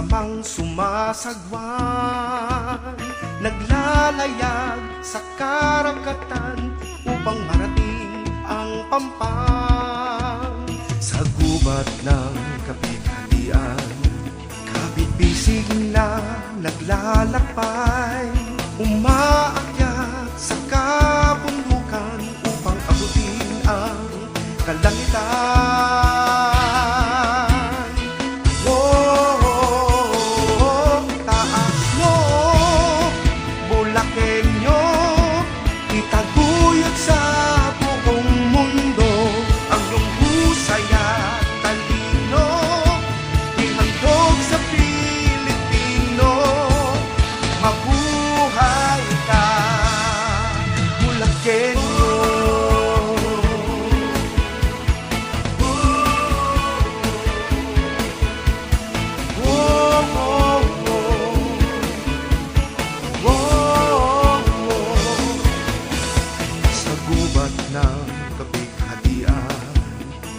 samang sumasagwan, naglalayag sa karagatan upang marating ang Pampang. Sa gubat ng kapighatian, kabit-bisig na naglalakbay, umaakyat sa kabundukan upang abutin ang kalangitan. Taas mo, Bulakenyo, itaguyod sa buong mundo ang iyong husay at talino, ihandog sa Pilipino. Mabuhay ka, Bulakenyo. Sa gubat ng kapighatian,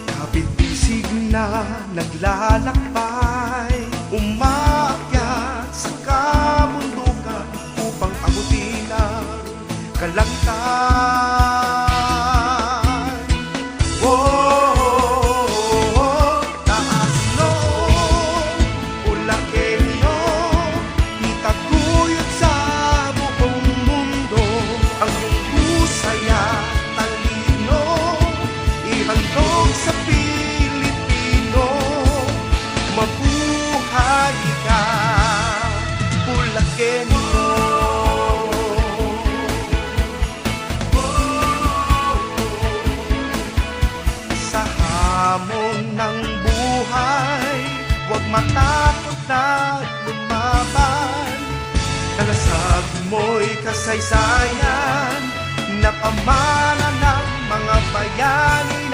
kapit-bisig na naglalakbay, umaakyat sa kabundukan upang abutin ang kalangitan. Taas mo, Bulakenyo, itaguyod sa buong mundo ang iyong husay at talino, ihandog sa Pilipino. Mabuhay ka, Bulakenyo. Sa hamon ng buhay, huwag matakot na lumaban. Kalasag mo'y kasaysayan na pamana ng mga bayani.